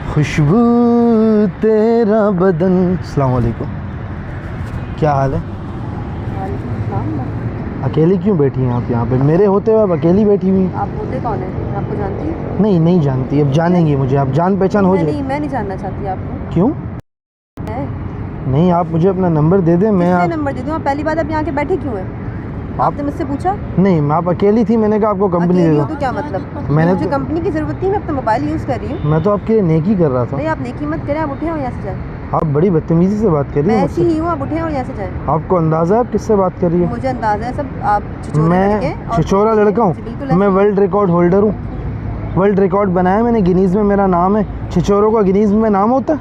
खुशबू तेरा बदन। अस्सलाम वालेकुम, क्या हाल है? अकेली क्यों बैठी हैं आप यहाँ पे? मेरे होते हुए आप अकेली बैठी हुई? आप होते कौन है? आपको जानती हूँ? नहीं जानती, अब जानेंगे मुझे। आप जान पहचान हो जाए। मैं नहीं जानना चाहती आपको। क्यों? नहीं, आप मुझे अपना नंबर दे दें। मैं नंबर दे दूँ? आप पहली बात आप यहाँ के बैठे क्यों है? आपने मुझसे पूछा? नहीं, आप अकेली थी, मैंने कहा आपको कंपनी दे दूँ। तो क्या मतलब? मैंने मुझे कंपनी की जरूरत नहीं, मैं अपना मोबाइल यूज़ कर रही हूँ। मैं तो आपके लिए नेकी कर रहा था। नहीं, आप नेकी मत करें, आप उठे और यहाँ से जाएं। आप बड़ी बदतमीजी से बात कर रही हैं मुझसे। मैं ऐसी ही हूँ, आप उठे और यहाँ से जाएं। आपको अंदाजा है आप किससे बात कर रही है? मुझे अंदाजा है सब। आप मैं छिछोरा लड़का हूँ? मैं वर्ल्ड रिकॉर्ड होल्डर हूँ। वर्ल्ड रिकॉर्ड बनाया मैंने, गिनीज में मेरा नाम है। छिछोरों का गिनीज में नाम होता है।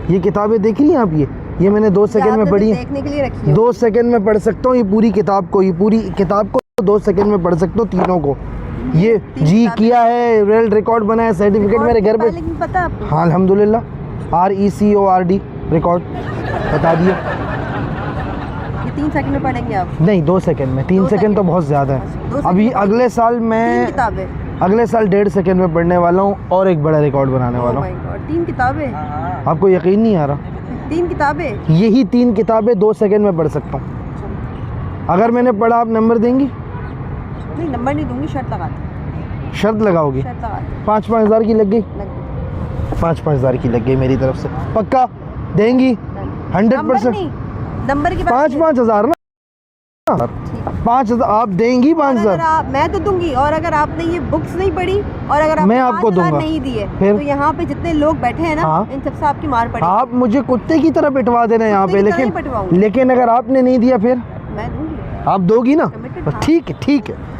ये किताबें देख ली आप? ये मैंने 2 सेकंड में पढ़ी है। देखने के लिए रखी है। 2 सेकंड में पढ़ सकता हूँ ये पूरी किताब को। 2 सेकंड में पढ़ सकता हूँ तीनों को। ये जी किया है, वर्ल्ड रिकॉर्ड बनाया, सर्टिफिकेट मेरे घर पे। पता आपको? हाँ अल्हम्दुलिल्लाह। RECORD रिकॉर्ड बता दिया। ये 3 सेकंड में पढ़ेंगे आप? नहीं, 2 सेकंड में। 3 सेकंड तो बहुत ज़्यादा है। अभी अगले साल मैं 1.5 सेकंड में पढ़ने वाला हूँ और एक बड़ा रिकॉर्ड बनाने वाला हूँ। 3 किताबें? आपको यकीन नहीं आ रहा? 3 किताबें? यही 3 किताबें 2 सेकंड में पढ़ सकता हूँ। अगर मैंने पढ़ा, आप नंबर देंगी? नहीं, नंबर नहीं दूंगी, शर्त लगा दो। शर्त लगाओगी? 5-5 हज़ार की लग गई। 5-5 हज़ार की लग गई मेरी तरफ से। पक्का देंगी? 100%? नंबर की 5-5 हज़ार ना? 5 हज़ार आप देंगी? 5 हज़ार मैं तो दूंगी। और अगर आपने ये बुक्स नहीं पढ़ी और अगर मैं आपको दूंगा नहीं दिए फिर तो यहाँ पे जितने लोग बैठे हैं ना, इन सबसे आपकी मार पड़ेगी। आप मुझे कुत्ते की तरह पिटवा देना यहाँ पे, लेकिन अगर आपने नहीं दिया फिर? मैं दूंगी। आप दोगी ना? ठीक है, ठीक है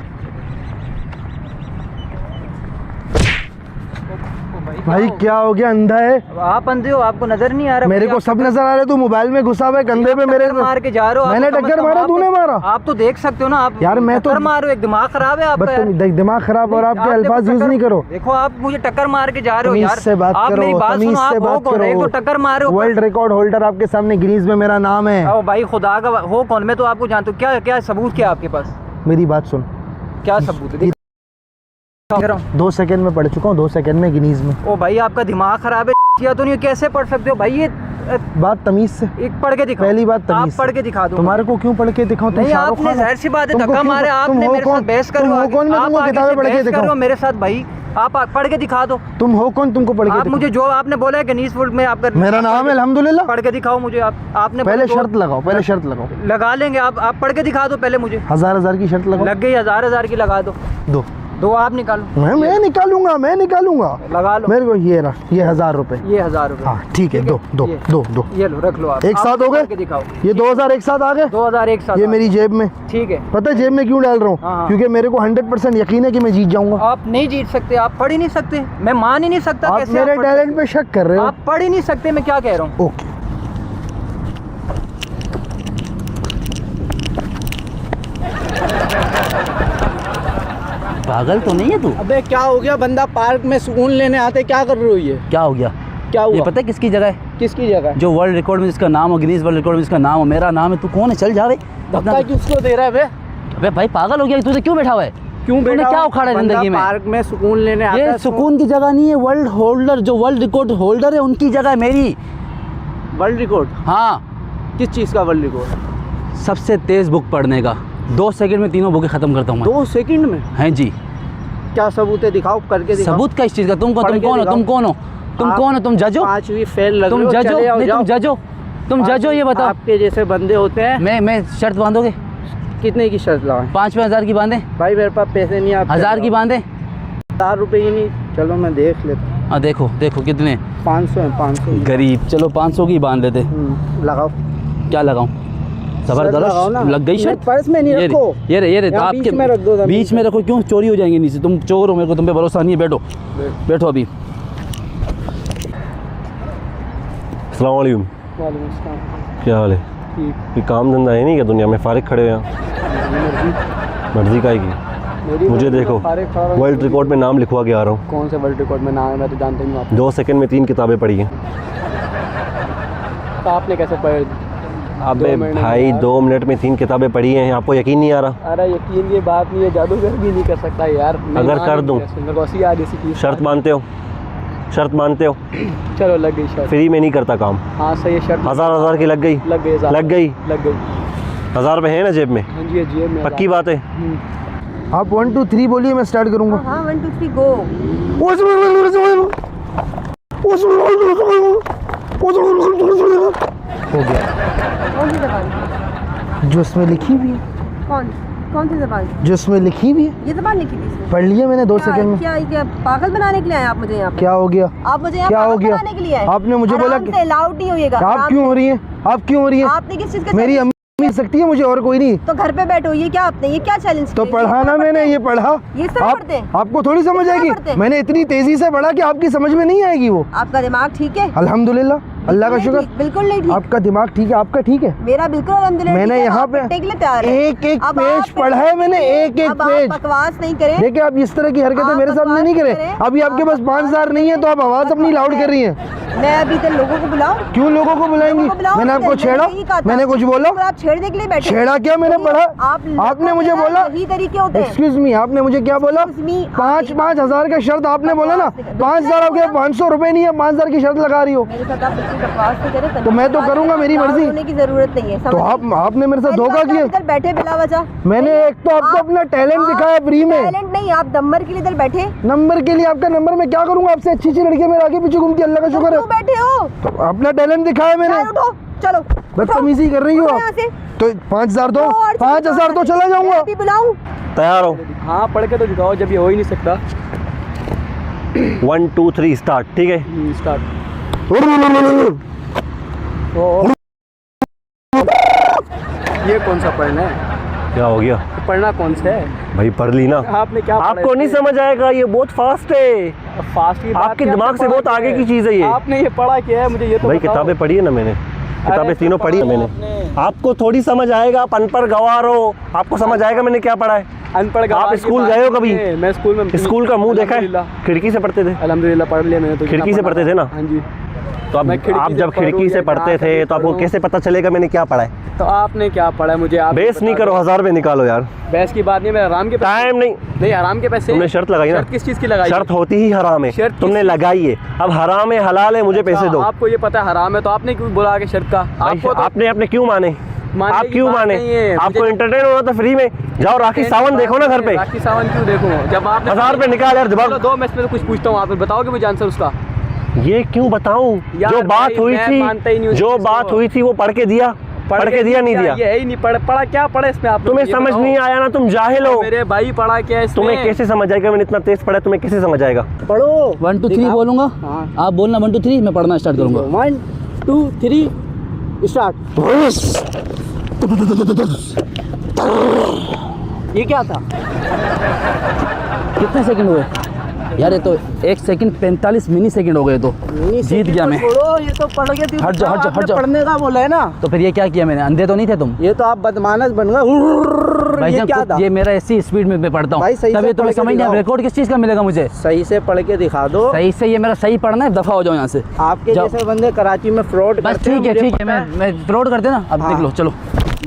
भाई। क्या हो गया? अंधा है? आप अंधे हो? आपको नजर नहीं आ रहा? मेरे को सब नजर आ रहा है। तू मोबाइल में घुसा हुआ है कंधे पे मेरे। मार के जा रहे हो? मैंने टक्कर मारा, तूने मारा? आप तो देख सकते हो ना। आप यार मैं तो टक्कर मार रहे हो, एक दिमाग खराब है आपका। दिमाग खराब और आपके अल्फाज यूज नहीं करो। देखो आप मुझे टक्कर मार के जा रहे हो यार। से बात करो, तमीज से बात करो। तो टक्कर मार रहे हो। वर्ल्ड रिकॉर्ड होल्डर आपके सामने गिनीज में मेरा नाम है। ओ भाई खुदा का हो कौन? मैं तो आपको जानता हूँ। क्या क्या सबूत क्या आपके पास? मेरी बात सुन। क्या सबूत है? 2 सेकंड में पढ़ चुका हूँ। 2 सेकंड में गिनीज में। ओ भाई आपका दिमाग खराब है। किया तो नहीं, कैसे पढ़ सकते हो भाई? ये बात तमीज से। एक पढ़ के दिखाओ। पहली बात तमीज आप पढ़ के दिखा दो। तुम्हारे को क्यों पढ़ के दिखाऊं? तुम शाहरुख खान? जाहिर सी बात है, धक्का मारे आपने, मेरे साथ बहस कर रहे हो। कौन? मैं तुमको किताबें पढ़ के दिखाऊं? मेरे साथ भाई आप पढ़ के दिखा दो। तुम हो कौन? तुमको पढ़ के आप मुझे जो आपने बोला है गिनीज वर्ल्ड में आपका मेरा नाम है अल्हम्दुलिल्लाह। पढ़ के दिखाओ मुझे। आपने पहले शर्त लगाओ, पहले शर्त लगाओ। लगा लेंगे। आप पढ़ के दिखा दो पहले मुझे। 1000 की शर्त लगाओ। लग गई? 1000 की लगा दो। दो आप निकालो। मैं निकालूंगा। लगा लो। मेरे को ये 1000 रुपए। ये 1000 रुपए। हाँ ठीक है। दो ये लो, रख लो आप। एक साथ हो गए? दिखाओ। ये 2000 एक साथ आ गए। 2000 एक साथ। ये मेरी जेब में। ठीक है। पता है जेब में क्यों डाल रहा हूँ? क्योंकि मेरे को 100% यकीन है कि मैं जीत जाऊंगा। आप नहीं जीत सकते, आप पढ़ ही नहीं सकते। मैं मान ही नहीं सकता। आप मेरे टैलेंट पे शक कर रहे हो। आप पढ़ ही नहीं सकते। मैं क्या कह रहा हूँ? ओके। पागल तो नहीं है तू? अबे क्या हो गया? बंदा पार्क में सुकून लेने आते, क्या कर रही हो? ये क्या हो गया? क्या हुआ? ये पता है किसकी जगह है? किसकी जगह? जो वर्ल्ड रिकॉर्ड में जिसका नाम हो, गिनीज वर्ल्ड रिकॉर्ड में जिसका नाम हो, मेरा नाम है। तू कौन है? चल जा रे। धक्का किसको दे रहा है बे? अबे भाई पागल हो गया? तू क्यों बैठा हुआ है? क्यों बैठा? क्या उखाड़ा है जिंदगी में? पार्क में सुकून लेने आता है। ये सुकून की जगह नहीं है। वर्ल्ड होल्डर, जो वर्ल्ड रिकॉर्ड होल्डर है, उनकी जगह है मेरी। World record? हाँ। किस चीज़ का वर्ल्ड रिकॉर्ड? सबसे तेज बुक पढ़ने का। 2 सेकंड में 3 बुकें खत्म करता हूँ। 2 सेकंड में? हैं जी। क्या सबूत है? दिखाओ, करके दिखाओ। सबूत का इस चीज का? तुम कौन हो? तुम जज हो? 5वीं फेल लग रहे हो। तुम जज हो? तुम जज हो? ये बताओ। आपके जैसे बंदे होते हैं। मैं शर्त बांधोगे? कितने की शर्त लगाएं? 5-5 हज़ार की बांधे। भाई मेरे पास पैसे नहीं। आप 1000 की बांधे। 1000 रुपये ही नहीं। चलो मैं देख लेता हूँ। हाँ देखो कितने? 500 है। 500 गरीब। चलो 500 की बांध लेते। लगाओ। क्या लगाऊं? जबरदस्त लग गई शर्त। पर्स में नहीं रखो। ये रे आपके बीच में रख दो। बीच में रखो क्यों? चोरी हो जाएंगे नीचे। तुम चोर हो, मेरे को तुम पे भरोसा नहीं है। बैठो अभी। अस्सलाम वालेकुम। वालेकुम अस्सलाम। क्या हाल है? कोई काम धंधा है नहीं क्या दुनिया में? फारिग खड़े हो यहाँ? मर्जी का की। मुझे देखो, वर्ल्ड रिकॉर्ड में नाम लिखवा के आ रहा हूँ। कौन से वर्ल्ड रिकॉर्ड में नाम है? मैं तो जानता ही नहीं। 2 सेकंड में 3 किताबें पढ़ी हैं। तो आपने कैसे पढ़? अबे भाई 2 मिनट में 3 किताबें पढ़ी हैं, आपको यकीन नहीं आ रहा? अरे यकीन की बात नहीं है, जादूगर भी नहीं कर सकता यार। अगर कर दूं? मेरे को ऐसी याद ऐसी चीज़। शर्त मानते हो? शर्त मानते हो? चलो लग गई शर्त। फ्री में नहीं करता काम। हाँ सही है, शर्त 1000 की लग गई? लग गई। लग गई? लग गई। 1000 रुपये है ना जेब में? हाँ जी जेब में। पक्की बात है? आप 1 2 3 बोलिए, मैं स्टार्ट करूँगा। हाँ 1 2 3 गो। हो गया। कौन सी ज़बान? जो इसमें लिखी हुई है, कौन सी ज़बान? जो इसमें लिखी हुई है, ये ज़बान लिखी थी इसमें? पढ़ लिया मैंने 2 सेकंड में। क्या पागल बनाने के लिए आए आप मुझे यहाँ पे? क्या हो गया? आप मुझे यहाँ क्या हो पागल गया? बनाने के लिए आए? आपने मुझे बोला आराम से, लाउड नहीं होइएगा। आप आराम क्यों हो रही हैं? आप क्यों हो रही हैं? आपने किस चीज़ का मेरी अम्मी मिल सकती है मुझे, और कोई नहीं। तो घर पे बैठो, ये क्या आपने, ये क्या चैलेंज तो पढ़ा ना मैंने, ये पढ़ा। ये सब पढ़ते हैं? आपको थोड़ी समझ ये सब आएगी? पढ़ते हैं? मैंने इतनी तेजी से पढ़ा कि आपकी समझ में नहीं आएगी वो। आपका दिमाग ठीक है? अल्हम्दुलिल्लाह, अल्लाह का शुक्र। बिल्कुल नहीं ठीक। आपका दिमाग ठीक है? आपका ठीक है? मेरा बिल्कुल अल्हम्दुलिल्लाह। मैंने ठीक है, यहाँ आप पे पिटने के लिए तैयार हैं। एक एक अब पेज आप पढ़ा है मैंने, एक एक अब आप पेज। बकवास नहीं करें। देखिए आप इस तरह की हरकतें आप मेरे सामने बकवास नहीं नहीं करें। करें। अभी आपके पास 5000 नहीं है तो आप आवाज अपनी लाउड कर रही हैं। मैं अभी तक लोगों को बुलाऊं? क्यों लोगों को बुलाएंगी? लोगों को बुलाओ, मैंने आपको छेड़ा? यही कहा था। मैंने कुछ बोला? तो आप छेड़ने के लिए बैठे? छेड़ा क्या मैंने देखिए, पढ़ा? आपने लोगों मुझे के बोला? यही तरीके होते हैं। एक्सक्यूज मी, आपने मुझे क्या बोला? Excuse me, 5,000 का शर्त आपने बोला ना? बकवास नहीं- 5000 हो गया, 500 रुपए नहीं है, 5000 की शर्त लगा रही हो। मेरे साथ आप बिल्कुल बकवास नहीं करें। तो मैं तो करूंगा, मेरी मर्जी। होने की जरूरत नहीं है। तो आपने मेरे साथ धोखा किया। इधर बैठे बिला वजह। मैंने एक तो आपको अपना टैलेंट दिखाया फ्री में। टैलेंट नहीं, आप नंबर के लिए इधर बैठे। नंबर के लिए आपका नंबर मैं क्या करूंगा? आपसे अच्छी अच्छी लड़कियां मेरे आगे पीछे घूमती, अल्लाह का शुक्र है। क्यों बैठे हो? तो अपना टैलेंट दिखाया मैंने। यार उठो, चलो। बदतमीजी कर रही हो उठो आप। यहाँ से। तो 5000 दो, और 5000 तो चला जाऊंगा। मैं अभी बुलाऊं? तैयार हो? हाँ पढ़ के तो दिखाओ, जब ये हो ही नहीं सकता। 1 2 3 स्टार्ट। ठीक है? स्टार्ट। ये कौन सा पढ़ना है? क्या हो गया पढ़ना कौन सा है? भाई? पढ़ ली ना? आपने क्या पढ़ा आपको नहीं इसमें? समझ आएगा, ये बहुत फास्ट है। फास्ट की बात आपके नहीं, दिमाग आपने से पढ़ा बहुत क्या आगे है? की चीज़ है ये। आपने ये पढ़ा क्या है मुझे ये तो भाई बताओ। किताबें पढ़ी है ना मैंने, किताबें अरे तीनों पढ़ी है मैंने। आपने। आपको थोड़ी समझ आएगा, आप अनपढ़ गवार हो, आपको समझ आएगा मैंने क्या पढ़ा है। अनपढ़ आप गवार की स्कूल बात गए हो नहीं कभी? है। मैं स्कूल में स्कूल का मुंह देखा है? अल्हम्दुलिल्लाह। खिड़की से पढ़ते थे? अल्हम्दुलिल्लाह पढ़ लिया मैंने तो। खिड़की से पढ़ते थे ना? हाँ जी। तो अब मैं खिड़की आप से जब खिड़की पढ़ूँ से या पढ़ते कहाँ थे से तो आपको पढ़ूँ? कैसे पता चलेगा मैंने क्या पढ़ा है? तो आपने क्या पढ़ा है मुझे? आप बेस नहीं करो, 1000 रुपये निकालो यार। बहस की बात नहीं, मेरा हराम के पैसे। टाइम नहीं। नहीं हराम के पैसे। तुमने शर्त लगाई ना? शर्त किस चीज़ की लगाई? शर्त होती ही हराम है, शर्त किस तुमने चीज़ लगाई है। अब हराम है हलाल है, मुझे पैसे दो। आपको ये पता है हराम है तो आपने क्यों बोला कि शर्त का? आपको तो आपने अपने क्यों माने? मानने आप की क्यों बात माने? नहीं है। आपको मुझे- एंटरटेन होना था फ्री में, जाओ राखी सावंत देखो ना घर पे। राखी सावंत क्यों देखो? जब आपने 1000 रुपये निकाल यार दिमाग। चलो 2 मैं इसमें तो कुछ पूछता हूँ, आप बताओगे मुझे आंसर उसका? ये क्यों बताऊं? यार जो बात भाई, हुई मैं मानता ही नहीं थी, हूँ जो इस चीज़ बात को। हुई थी वो पढ़ के दिया? पढ़ के दिया नहीं दिया? ये है ही नहीं। पढ़ा क्या पढ़ा इसमें आप? तुम्हें समझ नहीं आया ना, तुम जाहिल हो। मेरे भाई पढ़ा क्या है इसमें? तुम्हें कैसे समझ आएगा? मैंने इतना तेज पढ़ा, तुम्हें कैसे समझ आएगा? पढ़ो। 1 2 3 बोलूंगा, हाँ। आप बोलना 1 2 3, मैं पढ़ना स्टार्ट करूंगा। 1 2 3 स्टार्ट। ये क्या था? कितने सेकंड हुए यार? ये तो 1 सेकंड 45 मिनी सेकंड हो गए। तो जीत गया मैं। छोड़ो, ये तो पढ़ गया। हट जाओ, हट जाओ, हट जाओ। पढ़ने का बोला है ना? तो फिर ये क्या किया मैंने? अंधे तो नहीं थे तुम? ये तो आप बदमानस बन गए। भाई ये क्या था? ये मेरा ऐसी स्पीड में मैं पढ़ता भाई हूँ, सही से तभी तुम्हें पढ़ के समझ नहीं दिखाओ। रिकॉर्ड किस चीज़ का मिलेगा मुझे? सही से पढ़ के दिखा दो। सही से, ये मेरा सही पढ़ना है, दफा हो जाओ यहाँ से। आपके जाओ। जैसे बंदे कराची में फ्रॉड बस करते हैं, ठीक है, मुझे ठीक है, पता मैं फ्रॉड करते ना। अब हाँ। देख लो, चलो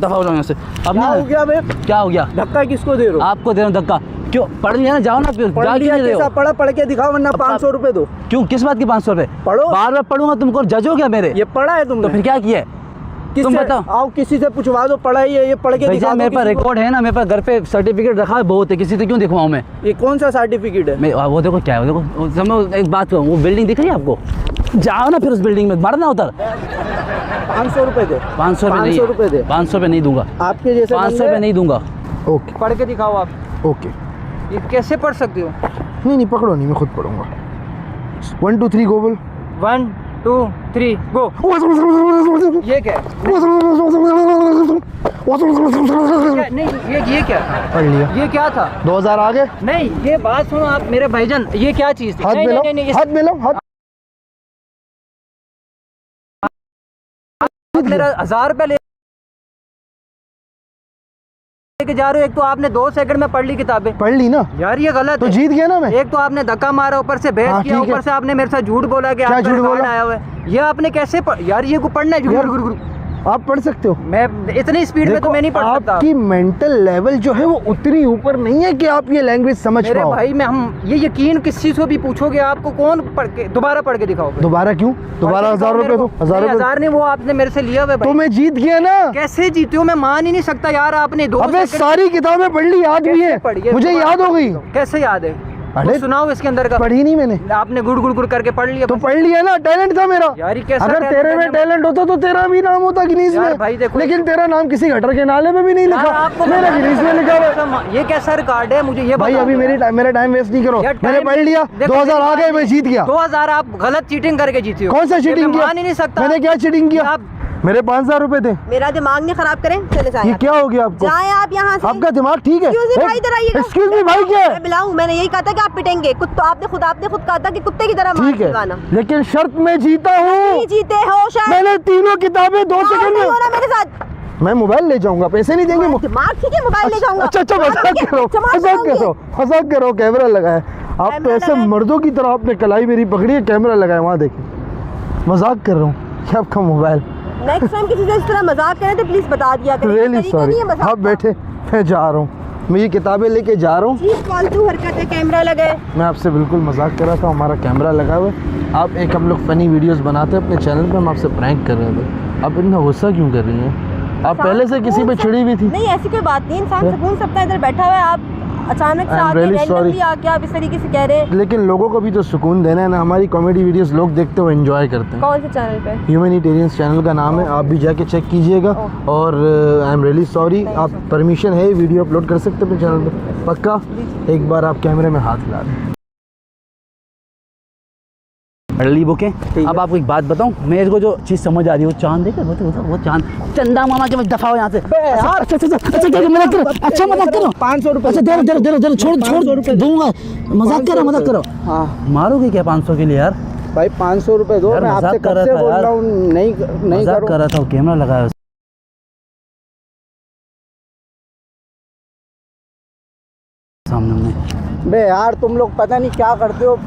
दफा हो जाओ यहाँ से। अब क्या ना हो गया बे? क्या हो गया? धक्का किसको दे रहे हो? आपको दे रहा हूँ धक्का। क्यों? पढ़ लिया ना, जाओ ना फिर। पढ़ जा लिया क्यों नहीं रहे कैसा? हो? पढ़ा, पढ़ के दिखाओ वरना 500 रुपए दो। क्यों? किस बात की 500 रुपए? पढ़ो। बार बार पढ़ूंगा तुमको जज हो गया मेरे? ये पढ़ा है तुमने? तो फिर क्या किया है? तुम किससे? बताओ। आओ किसी से पूछवा दो, पढ़ा ही है, ये पढ़ के भैया दिखा दो मेरे पास किसी को। रिकॉर्ड है ना, मेरे पास घर पे सर्टिफिकेट रखा है बहुत है, किसी से क्यों दिखवाऊं मैं? ये कौन सा सर्टिफिकेट है? मैं वो देखो क्या है, वो देखो। समझो एक बात कहूँ, वो बिल्डिंग दिख रही है आपको? जाओ ना फिर उस बिल्डिंग में, मरना उधर। 500 रुपए दे। 500 रुपये 500 रुपए दे। 500 रुपये नहीं दूंगा। आपके जैसे 500 रुपये नहीं दूंगा। ओके पढ़ के दिखाओ आप। ओके। ये कैसे पढ़ सकते हो? नहीं पकड़ो नहीं, मैं खुद पढ़ूंगा। 1 2 3 गो बोल। 1 2 3 गो। ये क्या है? क्या- नहीं ये क्या था? पढ़ लिया। ये क्या था? 2000 आ गए। नहीं ये बात सुनो आप मेरे भाईजान, ये क्या चीज़ थी? हाथ नहीं, मिलाओ, नहीं, नहीं, हाथ मिलाओ, हाथ। आप मेरा 1000 रुपये लेके जा रहे हो। एक तो आपने 2 सेकंड में पढ़ ली किताबें। पढ़ ली ना, यार ये गलत तो है। जीत गया ना मैं। एक तो आपने धक्का मारा, ऊपर से हाँ, बहस किया, ठीक है। ऊपर से आपने मेरे साथ झूठ बोला कि क्या आपका झूठ रिकॉर्ड बोला? आया हुआ है। ये आपने कैसे यार ये को पढ़ना है? यार, झूठ आप पढ़ सकते हो? मैं इतनी स्पीड में तो मैं नहीं पढ़ सकता। आपकी मेंटल लेवल जो है वो उतनी ऊपर नहीं है कि आप ये लैंग्वेज समझ मेरे पाओ। भाई, मैं हम ये यकीन किस चीज़ को भी पूछोगे, आपको कौन दोबारा पढ़ के दिखाओगे? दोबारा क्यों? दोबारा 1000 रुपए दो। 1000 रुपए 1000 नहीं, वो आपने मेरे से लिया हुआ है तो भाई। मैं जीत गया ना। कैसे जीते हो? मैं मान ही नहीं सकता यार, आपने 2 अबे सारी किताबें पढ़ ली, याद भी है, पढ़ी है? मुझे याद हो गई। कैसे याद है? अरे कुछ सुनाओ इसके अंदर का। पढ़ी नहीं मैंने। आपने गुड़ गुड़ गुड़ करके पढ़ लिया तो बस। पढ़ लिया ना, टैलेंट था मेरा। यार ये कैसा अगर talent तेरे है? में टैलेंट होता तो तेरा भी नाम होता गिनीज यार में। भाई देखो, लेकिन तेरा नाम किसी गटर के नाले में भी नहीं यार लिखा, आपको मेरा गिनीज में लिखा हुआ है। ये कैसा रिकॉर्ड है? मुझे ये भाई बताओ। अभी मेरा टाइम वेस्ट नहीं करो। यार मैंने time- पढ़ लिया, देखो, 2000 आ गए, मैं जीत गया। 2000 आप गलत चीटिंग करके जीते हो। कौन सा ये चीटिंग मैं किया? मान ही नहीं सकता। मैंने क्या चीटिंग किया? आप मेरे 5000 रुपए थे। मेरा दिमाग नहीं खराब करें, चले जाएं ये आप। क्या हो गया आपको? जाएं आप यहाँ से। आपका दिमाग ठीक है? Excuse me, भाई इधर आइएगा। एक्सक्यूज मी भाई, क्या मैं है? बुलाऊं? मैंने यही कहा था कि आप पिटेंगे कुत्ता। आपने खुद कहा था कि कुत्ते की तरह मार ठीक है, दिलवाना। लेकिन शर्त में जीता नहीं हूँ। जीते हो शायद। मैंने तीनों किताबें 2 और सेकंड नहीं हो में। रहा मेरे साथ। मैं मोबाइल ले जाऊंगा, पैसे नहीं देंगे। दिमाग ठीक है, मोबाइल ले जाऊंगा। अच्छा मजाक करो, मजाक करो। कैमरा लगा है। आप तो कैमरा ऐसे लगा है। मर्दों की तरह आपने कलाई मेरी पकड़ी है, कैमरा लगा है वहाँ देखिए। मजाक कर रहा हूँ। क्या आपका मोबाइल? नेक्स्ट टाइम किसी से इस तरह मजाक करें तो प्लीज बता दिया करें। रियली तरीका सॉरी। नहीं है मजाक आप का। बैठे, मैं जा रहा हूँ। मैं ये किताबें लेके जा रहा हूँ। चीज फालतू हरकत है, कैमरा लगा है। मैं आपसे बिल्कुल मजाक कर रहा था, हमारा कैमरा लगा हुआ है। आप एक हम लोग फ़नी वीडियोस बनाते हैं अपने चैनल पे, हम आपसे प्रैंक कर रहे थे। आप इतना गुस्सा क्यों कर रही हैं? आप पहले से किसी पे चिड़ी हुई थी? नहीं, ऐसी कोई बात नहीं। इंसान सुकून सबका इधर बैठा हुआ है, आप अचानक से I am आके really randomly sorry. आके आप इस तरीके से कह रहे हैं। लेकिन लोगों को भी तो सुकून देना है ना। हमारी कॉमेडी वीडियोस लोग देखते हो, एंजॉय करते हैं। कौन से चैनल पे? ह्यूमैनिटेरियंस चैनल का नाम है, आप भी जाके चेक कीजिएगा। और आई एम रियली सॉरी। आप परमिशन है वीडियो अपलोड कर सकते हैं अपने चैनल पे? पक्का? एक बार आप कैमरे में हाथ हिला दें। अड़ली बुकें। अब आपको एक बात बताऊं, मेरे को जो चीज़ समझ आ रही है वो चांद देखा, वो चांद चंदा मामा के दफा हो यहाँ से। अच्छा मजाक करो, अच्छा मजाक करो। 500 रुपए। अच्छा दे छोड़ दूंगा। मजाक करो। हाँ मारोगे क्या 500 के लिए यार? भाई 500 रुपए दो। यार मैं आपसे मजाक कर कब रहा से था बोल यार। रहा हूँ नहीं मजाक करो। कर रहा था, वो कैमरा लगाया है। सामने में। बे यार तुम लोग पता नहीं क्या करते हो।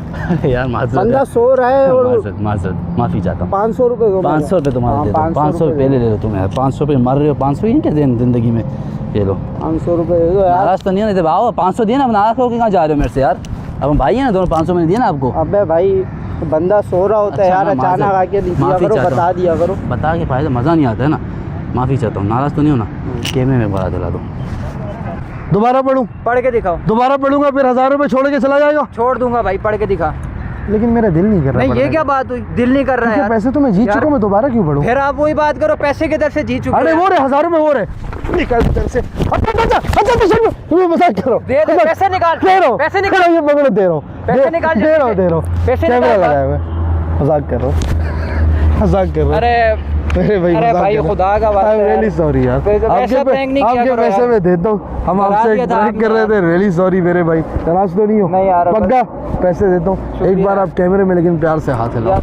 यार माजरत बंदा है। सो रहा है और माजरत माफ़ी चाहता हूँ। 500 रुपए दो। 500 रुपये तुम्हारे दे दो। 500 रुपये ले लो तुम यार। 500 रुपये मार रहे हो। 500 ही क्या देन जिंदगी में? ये लो। 500 रुपए दे दो यार। नाराज तो नहीं है? नहीं आओ 500 दिए ना। अब नाराज होकर कहाँ जा रहे हो मेरे से यार? अब हम भाई हैं ना दोनों। 500 मैंने दिया ना आपको। अबे भाई बंदा सो रहा होता है अच्छा, यार, मैं अचानक माज़रत- आके दिया माफ़ी करो, चाहता बता हूँ। दिया करो। बता के फायदा मज़ा नहीं आता है ना। माफ़ी चाहता हूँ। नाराज़ तो नहीं हो ना? कैमरे में बता दिला दो। दोबारा पढ़ूं? पढ़ के दिखाओ। दोबारा पढ़ूंगा फिर 1000 रुपए छोड़ के चला जाएगा? छोड़ दूंगा भाई, पढ़ के दिखा। लेकिन मेरा दिल नहीं कर रहा। नहीं, ये क्या बात हुई? दिल नहीं कर रहा है क्योंकि यार। पैसे तो मैं जीत यार, चुका हूं, मैं दोबारा क्यों पढ़ूं? फिर आप वही बात करो, पैसे किधर से जीत चुके अरे हो वो यार? रहे 1000 रुपए, वो रहे। निकाल इधर से। अच्छा तुम मजाक करो। दे दे, पैसे निकाल। दे रहा हूं, पैसे निकाल। चलो, ये पकड़ो, दे रहा हूं। पैसे निकाल दे रहा हूं, दे रहा हूं। पैसे कैमरा निकाल। लगाया हुआ है। मजाक कर रहा हूं, मजाक कर रहा हूं। अरे अरे भाई, अरे भाई, खुदा का वास्ता आई एम यार। रियली सॉरी यार। वैसा prank नहीं किया आपके करो पैसे यार। मैं देता हूँ। हम नाराज आपसे किया था प्रैंक कर रहे थे। रियली सॉरी मेरे भाई, नाराज तो नहीं हो? नहीं यार, पक्का पैसे देता हूँ। एक बार आप कैमरे में लेकिन प्यार से हाथ हिलाओ।